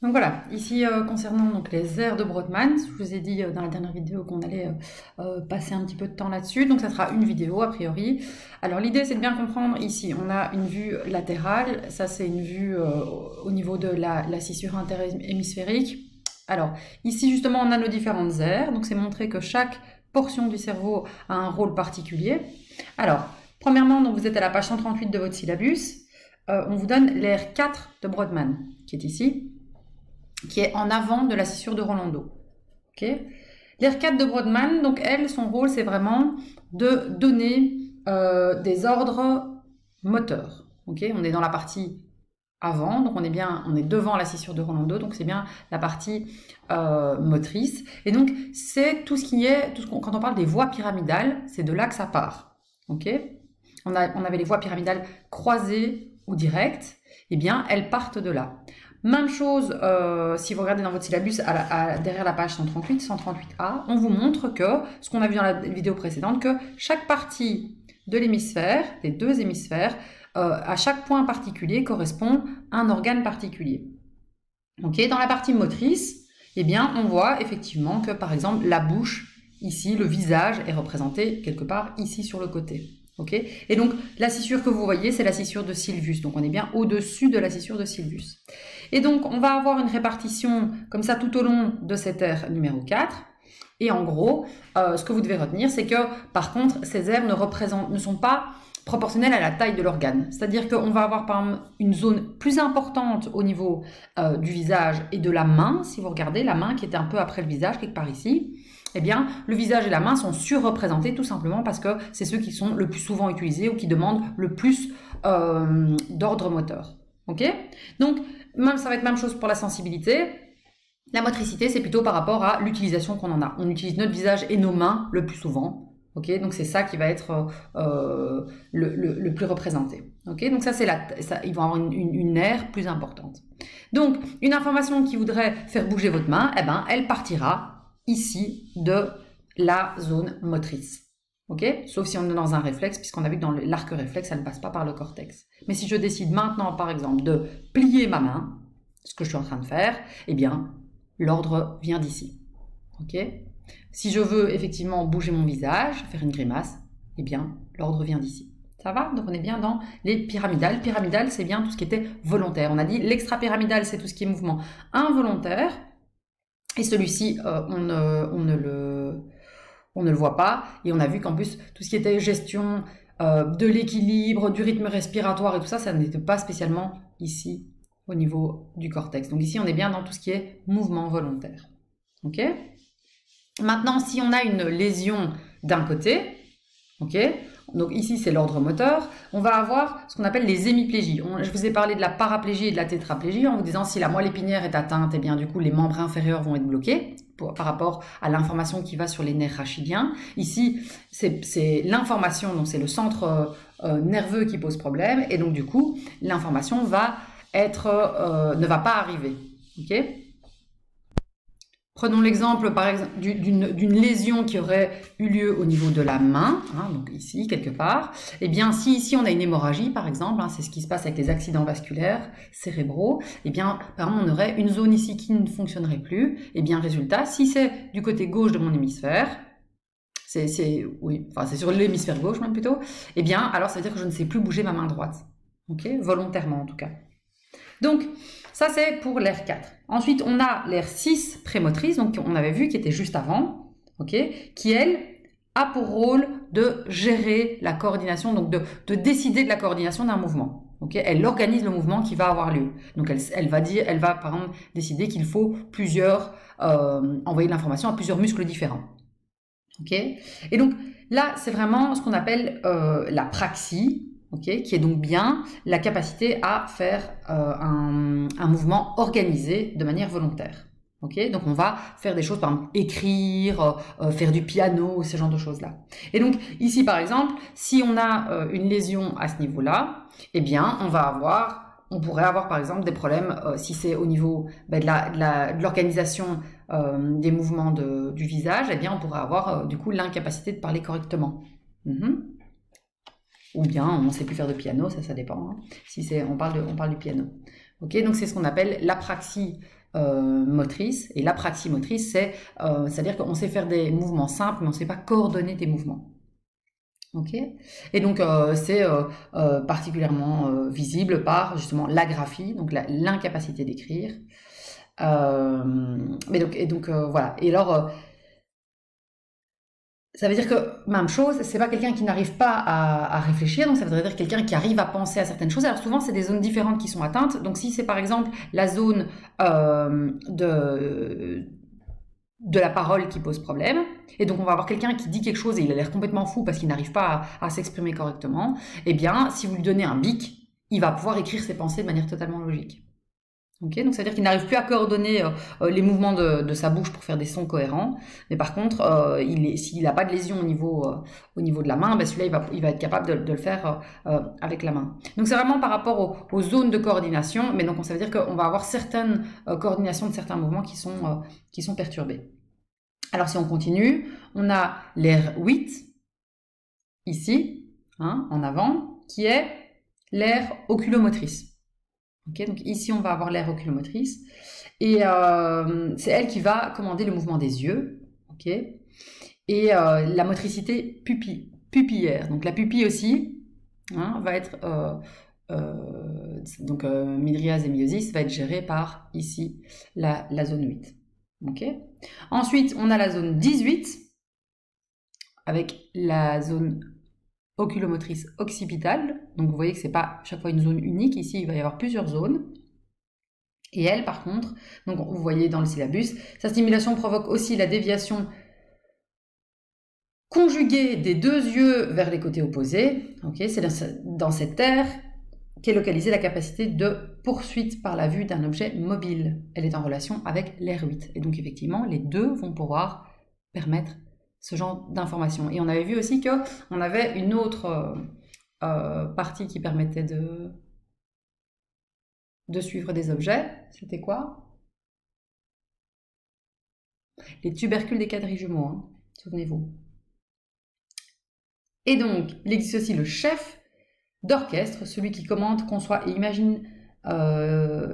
Donc voilà, ici concernant donc les aires de Brodmann, je vous ai dit dans la dernière vidéo qu'on allait passer un petit peu de temps là-dessus, donc ça sera une vidéo a priori. Alors l'idée c'est de bien comprendre, ici on a une vue latérale, ça c'est une vue au niveau de la scissure interhémisphérique. Alors ici justement on a nos différentes aires, donc c'est montrer que chaque portion du cerveau a un rôle particulier. Alors premièrement, donc vous êtes à la page 138 de votre syllabus, on vous donne l'aire 4 de Brodmann, qui est ici, qui est en avant de la scissure de Rolando. Okay. L'aire 4 de Brodmann, donc elle, son rôle, c'est vraiment de donner des ordres moteurs. Okay. On est dans la partie avant, donc on est devant la scissure de Rolando, donc c'est bien la partie motrice. Et donc c'est tout ce qui est, quand on parle des voies pyramidales, c'est de là que ça part. Okay. On avait les voies pyramidales croisées ou directes, et bien elles partent de là. Même chose, si vous regardez dans votre syllabus, derrière la page 138, 138A, on vous montre que, ce qu'on a vu dans la vidéo précédente, que chaque partie de l'hémisphère, des deux hémisphères, à chaque point particulier correspond à un organe particulier. Okay. Dans la partie motrice, eh bien, on voit effectivement que, par exemple, la bouche, ici, le visage est représenté quelque part ici sur le côté. Okay. Et donc, la scissure que vous voyez, c'est la scissure de Sylvius. Donc, on est bien au-dessus de la scissure de Sylvius. Et donc, on va avoir une répartition comme ça tout au long de cette aire numéro 4. Et en gros, ce que vous devez retenir, c'est que, par contre, ces aires ne sont pas proportionnelles à la taille de l'organe. C'est-à-dire qu'on va avoir, par exemple, une zone plus importante au niveau du visage et de la main. Si vous regardez, la main qui était un peu après le visage, quelque part ici, eh bien, le visage et la main sont surreprésentés tout simplement parce que c'est ceux qui sont le plus souvent utilisés ou qui demandent le plus d'ordre moteur. Ok. Donc, ça va être la même chose pour la sensibilité. La motricité, c'est plutôt par rapport à l'utilisation qu'on en a. On utilise notre visage et nos mains le plus souvent. Ok. Donc, c'est ça qui va être le plus représenté. Ok. Donc, ça, ils vont avoir une aire plus importante. Donc, une information qui voudrait faire bouger votre main, eh ben, elle partira ici de la zone motrice. Okay. Sauf si on est dans un réflexe, puisqu'on a vu que dans l'arc réflexe, ça ne passe pas par le cortex. Mais si je décide maintenant, par exemple, de plier ma main, ce que je suis en train de faire, eh bien, l'ordre vient d'ici. Okay. Si je veux effectivement bouger mon visage, faire une grimace, eh bien, l'ordre vient d'ici. Ça va? Donc on est bien dans les pyramidales. Pyramidal, c'est bien tout ce qui était volontaire. On a dit l'extra-pyramidal, c'est tout ce qui est mouvement involontaire. Et celui-ci, on ne le voit pas. Et on a vu qu'en plus, tout ce qui était gestion de l'équilibre, du rythme respiratoire et tout ça, ça n'était pas spécialement ici au niveau du cortex. Donc ici, on est bien dans tout ce qui est mouvement volontaire. Ok. Maintenant, si on a une lésion d'un côté, ok, donc ici c'est l'ordre moteur, on va avoir ce qu'on appelle les hémiplégies. Je vous ai parlé de la paraplégie et de la tétraplégie en vous disant si la moelle épinière est atteinte, eh bien du coup les membres inférieurs vont être bloqués par rapport à l'information qui va sur les nerfs rachidiens. Ici c'est l'information, donc c'est le centre nerveux qui pose problème et donc du coup l'information ne va pas arriver. Ok. Prenons l'exemple par exemple d'une lésion qui aurait eu lieu au niveau de la main, hein, donc ici quelque part. Eh bien, si ici on a une hémorragie par exemple, hein, c'est ce qui se passe avec les accidents vasculaires cérébraux, eh bien, par exemple, on aurait une zone ici qui ne fonctionnerait plus. Eh bien, résultat, si c'est du côté gauche de mon hémisphère, c'est sur l'hémisphère gauche même plutôt, eh bien, alors ça veut dire que je ne sais plus bouger ma main droite. Ok, volontairement en tout cas. Donc, ça c'est pour l'aire 4. Ensuite, on a l'aire 6 prémotrice, donc on avait vu qui était juste avant, okay, qui elle a pour rôle de gérer la coordination, donc de décider de la coordination d'un mouvement. Okay. Elle organise le mouvement qui va avoir lieu. Donc elle va par exemple décider qu'il faut envoyer de l'information à plusieurs muscles différents. Okay. Et donc là, c'est vraiment ce qu'on appelle la praxie. Okay, qui est donc bien la capacité à faire un mouvement organisé de manière volontaire. Okay, donc on va faire des choses, par exemple écrire, faire du piano, ce genre de choses-là. Et donc ici par exemple, si on a une lésion à ce niveau-là, eh bien on pourrait avoir par exemple des problèmes si c'est au niveau de l'organisation des mouvements du visage, eh bien on pourrait avoir du coup l'incapacité de parler correctement. Ou bien on ne sait plus faire de piano, ça dépend. Hein. Si on parle du piano. Ok, donc c'est ce qu'on appelle l'apraxie motrice. Et l'apraxie motrice, c'est-à-dire qu'on sait faire des mouvements simples, mais on ne sait pas coordonner des mouvements. Ok. Et donc c'est particulièrement visible par justement l'agraphie, donc l'incapacité d'écrire. Voilà. Et alors, ça veut dire que, même chose, c'est pas quelqu'un qui n'arrive pas à réfléchir, donc ça veut dire quelqu'un qui arrive à penser à certaines choses. Alors souvent, c'est des zones différentes qui sont atteintes. Donc si c'est par exemple la zone de la parole qui pose problème, et donc on va avoir quelqu'un qui dit quelque chose et il a l'air complètement fou parce qu'il n'arrive pas à s'exprimer correctement, eh bien, si vous lui donnez un bic, il va pouvoir écrire ses pensées de manière totalement logique. Okay, donc ça veut dire qu'il n'arrive plus à coordonner les mouvements de sa bouche pour faire des sons cohérents, mais par contre, s'il n'a pas de lésion au niveau de la main, ben celui-là il va être capable de le faire avec la main. Donc c'est vraiment par rapport aux zones de coordination, mais donc ça veut dire qu'on va avoir certaines coordinations de certains mouvements qui sont perturbés. Alors si on continue, on a l'aire 8, ici, hein, en avant, qui est l'aire oculomotrice. Okay, donc ici, on va avoir l'aire oculomotrice. Et c'est elle qui va commander le mouvement des yeux. Okay, et la motricité pupillaire. Donc la pupille aussi hein, va être... mydriase et myosis va être gérée par ici la zone 8. Okay. Ensuite, on a la zone 18 avec la zone oculomotrice occipitale. Donc vous voyez que c'est pas chaque fois une zone unique. Ici, il va y avoir plusieurs zones. Et elle, par contre, donc vous voyez dans le syllabus, sa stimulation provoque aussi la déviation conjuguée des deux yeux vers les côtés opposés. Okay, c'est dans cette aire qu'est localisée la capacité de poursuite par la vue d'un objet mobile. Elle est en relation avec l'aire 8. Et donc effectivement, les deux vont pouvoir permettre ce genre d'informations. Et on avait vu aussi qu'on avait une autre partie qui permettait de suivre des objets. C'était quoi? Les tubercules des quadrijumeaux, hein, souvenez-vous. Et donc, il existe aussi le chef d'orchestre, celui qui commande, conçoit et imagine.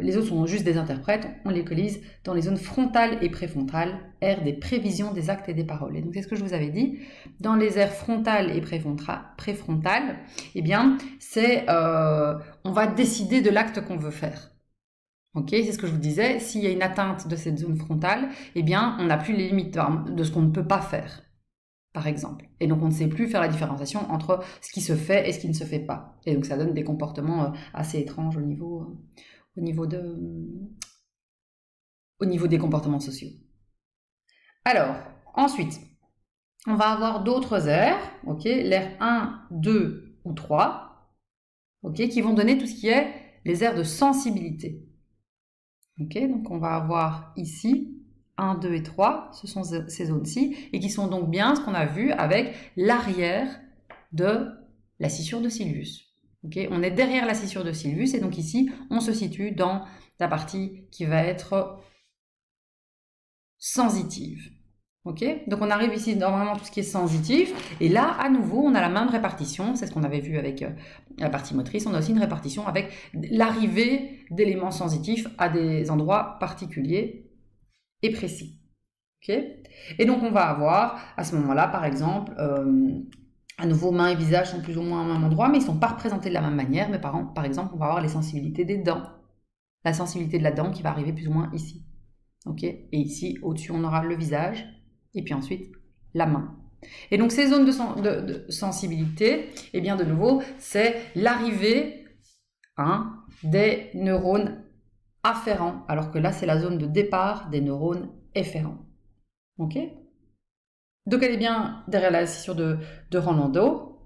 Les autres sont juste des interprètes, on les localise dans les zones frontales et préfrontales, aires des prévisions des actes et des paroles. Et donc c'est ce que je vous avais dit, dans les aires frontales et préfrontales, eh bien on va décider de l'acte qu'on veut faire. Ok, c'est ce que je vous disais, s'il y a une atteinte de cette zone frontale, eh bien on n'a plus les limites de ce qu'on ne peut pas faire. Par exemple. Et donc on ne sait plus faire la différenciation entre ce qui se fait et ce qui ne se fait pas. Et donc ça donne des comportements assez étranges au niveau des comportements sociaux. Alors, ensuite, on va avoir d'autres aires, ok, l'aire 1, 2 ou 3, ok, qui vont donner tout ce qui est les aires de sensibilité. Ok, donc on va avoir ici 1, 2 et 3, ce sont ces zones-ci, et qui sont donc bien ce qu'on a vu avec l'arrière de la scissure de Sylvius. Okay, on est derrière la scissure de Sylvius, et donc ici, on se situe dans la partie qui va être sensitive. Okay, donc on arrive ici dans vraiment tout ce qui est sensitif, et là, à nouveau, on a la même répartition, c'est ce qu'on avait vu avec la partie motrice, on a aussi une répartition avec l'arrivée d'éléments sensitifs à des endroits particuliers et précis. Okay, et donc on va avoir à ce moment-là, par exemple, à nouveau mains et visages sont plus ou moins au même endroit, mais ils ne sont pas représentés de la même manière. Mais par exemple, on va avoir les sensibilités des dents, la sensibilité de la dent qui va arriver plus ou moins ici. Okay, et ici, au-dessus, on aura le visage, et puis ensuite la main. Et donc ces zones de sensibilité, eh bien de nouveau, c'est l'arrivée des neurones afférents, alors que là, c'est la zone de départ des neurones efférents. Ok? Donc, elle est bien derrière la scissure de Rolando.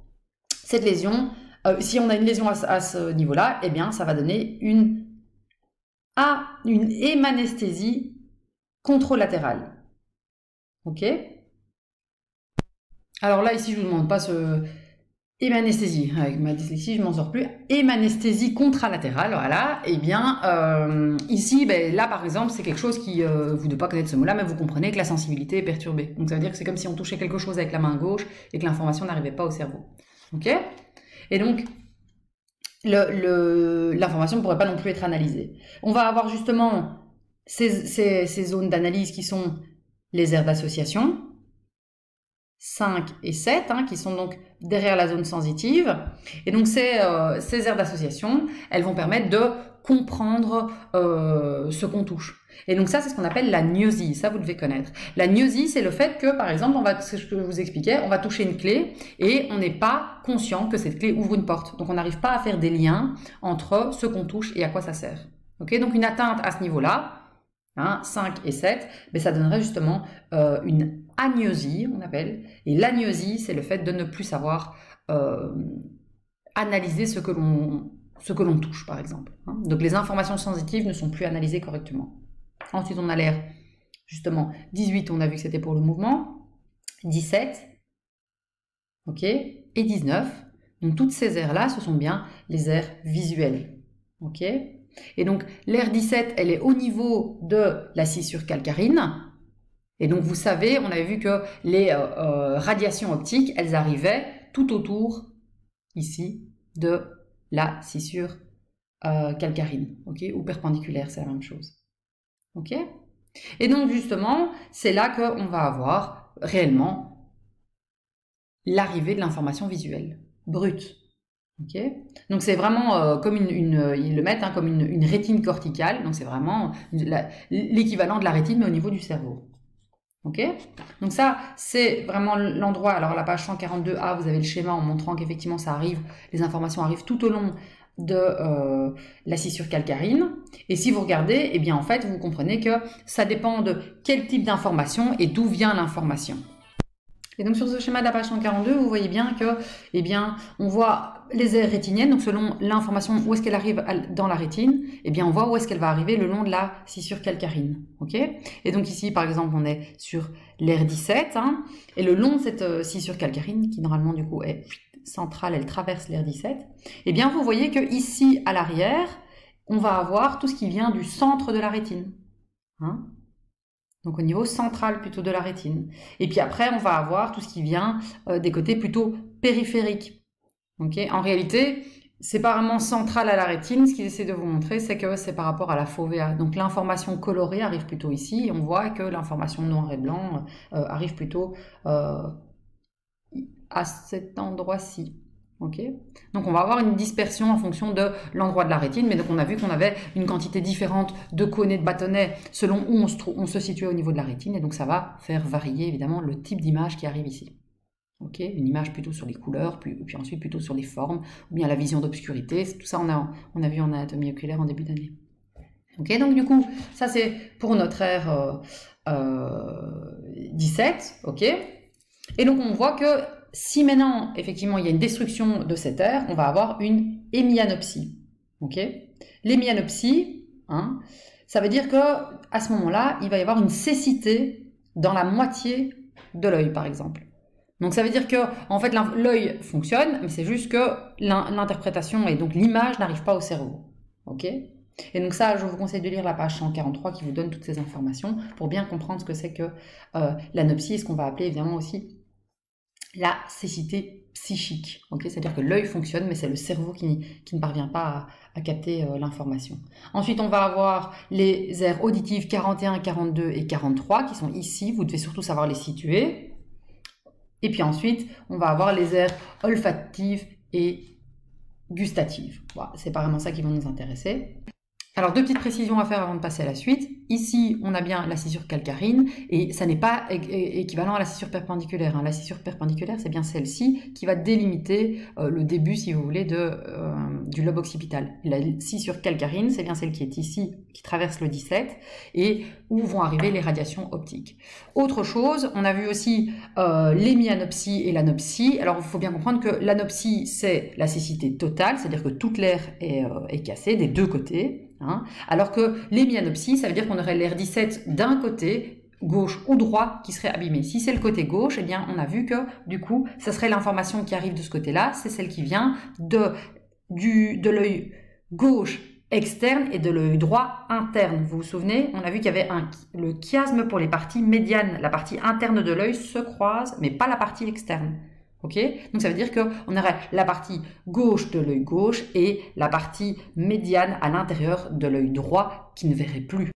Cette lésion, si on a une lésion à ce niveau-là, eh bien, ça va donner une hémanesthésie contralatérale. Ok? Alors là, ici, je ne vous demande pas ce... Hémanesthésie, avec ma dyslexie, je m'en sors plus. Hémanesthésie contralatérale, voilà. Et bien, ici, là, par exemple, c'est quelque chose qui, vous ne devez pas connaître ce mot-là, mais vous comprenez que la sensibilité est perturbée. Donc, ça veut dire que c'est comme si on touchait quelque chose avec la main gauche et que l'information n'arrivait pas au cerveau. Ok? Et donc, l'information ne pourrait pas non plus être analysée. On va avoir justement ces zones d'analyse qui sont les aires d'association, 5 et 7, hein, qui sont donc derrière la zone sensitive. Et donc ces aires d'association, elles vont permettre de comprendre ce qu'on touche. Et donc ça, c'est ce qu'on appelle la gnosie, ça vous devez connaître. La gnosie, c'est le fait que, par exemple, c'est ce que je vous expliquais, on va toucher une clé et on n'est pas conscient que cette clé ouvre une porte. Donc on n'arrive pas à faire des liens entre ce qu'on touche et à quoi ça sert. Okay, donc une atteinte à ce niveau-là, hein, 5 et 7, mais ça donnerait justement une agnosie, on appelle. Et l'agnosie, c'est le fait de ne plus savoir analyser ce que l'on touche, par exemple. Hein. Donc les informations sensitives ne sont plus analysées correctement. Ensuite, on a l'air, justement, 18, on a vu que c'était pour le mouvement, 17, ok, et 19. Donc toutes ces aires-là, ce sont bien les aires visuelles, ok. Et donc l'aire 17, elle est au niveau de la scissure calcarine. Et donc vous savez, on avait vu que les radiations optiques, elles arrivaient tout autour, ici, de la scissure calcarine, ok, ou perpendiculaire, c'est la même chose. Ok. Et donc justement, c'est là qu'on va avoir réellement l'arrivée de l'information visuelle, brute. Ok. Donc c'est vraiment comme ils le mettent hein, comme une rétine corticale, donc c'est vraiment l'équivalent de la rétine mais au niveau du cerveau. Ok. Donc ça, c'est vraiment l'endroit. Alors la page 142A, vous avez le schéma en montrant qu'effectivement ça arrive, les informations arrivent tout au long de la scissure calcarine. Et si vous regardez, eh bien en fait, vous comprenez que ça dépend de quel type d'information et d'où vient l'information. Et donc sur ce schéma de la page 142, vous voyez bien que, eh bien, on voit les aires rétiniennes, donc selon l'information où est-ce qu'elle arrive dans la rétine, eh bien on voit où est-ce qu'elle va arriver le long de la scissure calcarine. Ok. Et donc ici, par exemple, on est sur l'aire 17, hein, et le long de cette scissure calcarine, qui normalement du coup est centrale, elle traverse l'aire 17, eh bien vous voyez que ici à l'arrière, on va avoir tout ce qui vient du centre de la rétine. Hein. Donc au niveau central plutôt de la rétine. Et puis après, on va avoir tout ce qui vient des côtés plutôt périphériques. Okay. En réalité, c'est pas vraiment central à la rétine. Ce qu'ils essaient de vous montrer, c'est que c'est par rapport à la fovea. Donc l'information colorée arrive plutôt ici. Et on voit que l'information noir et blanc arrive plutôt à cet endroit-ci. Okay. Donc on va avoir une dispersion en fonction de l'endroit de la rétine, mais donc on a vu qu'on avait une quantité différente de cônes et de bâtonnets selon où on se situait au niveau de la rétine, et donc ça va faire varier évidemment le type d'image qui arrive ici. Okay. Une image plutôt sur les couleurs, puis ensuite plutôt sur les formes, ou bien la vision d'obscurité, tout ça on a vu en anatomie oculaire en début d'année. Okay. Donc du coup, ça c'est pour notre aire 17, ok. Et donc on voit que si maintenant, effectivement, il y a une destruction de cette aire, on va avoir une hémianopsie. Okay. L'hémianopsie, hein, ça veut dire qu'à ce moment-là, il va y avoir une cécité dans la moitié de l'œil, par exemple. Donc ça veut dire que en fait, l'œil fonctionne, mais c'est juste que l'interprétation et donc l'image n'arrive pas au cerveau. Okay. Et donc ça, je vous conseille de lire la page 143 qui vous donne toutes ces informations pour bien comprendre ce que c'est que l'anopsie et ce qu'on va appeler évidemment aussi la cécité psychique. Okay. C'est-à-dire que l'œil fonctionne, mais c'est le cerveau qui ne parvient pas à capter l'information. Ensuite, on va avoir les aires auditives 41, 42 et 43 qui sont ici. Vous devez surtout savoir les situer. Et puis ensuite, on va avoir les aires olfactives et gustatives. Voilà, c'est pas vraiment ça qui va nous intéresser. Alors, deux petites précisions à faire avant de passer à la suite. Ici, on a bien la scissure calcarine et ça n'est pas équivalent à la scissure perpendiculaire. Hein. La scissure perpendiculaire, c'est bien celle-ci qui va délimiter le début, si vous voulez, du lobe occipital. La scissure calcarine, c'est bien celle qui est ici, qui traverse le 17 et où vont arriver les radiations optiques. Autre chose, on a vu aussi l'hémianopsie et l'anopsie. Alors, il faut bien comprendre que l'anopsie, c'est la cécité totale, c'est-à-dire que toute l'aire est cassée des deux côtés. Hein, alors que l'hémianopsie, ça veut dire qu'on aurait l'aire 17 d'un côté, gauche ou droit, qui serait abîmé. Si c'est le côté gauche, eh bien, on a vu que, du coup, ça serait l'information qui arrive de ce côté-là, c'est celle qui vient de l'œil gauche externe et de l'œil droit interne. Vous vous souvenez, on a vu qu'il y avait le chiasme pour les parties médianes. La partie interne de l'œil se croise, mais pas la partie externe. Okay. Donc ça veut dire qu'on aurait la partie gauche de l'œil gauche et la partie médiane à l'intérieur de l'œil droit qui ne verrait plus.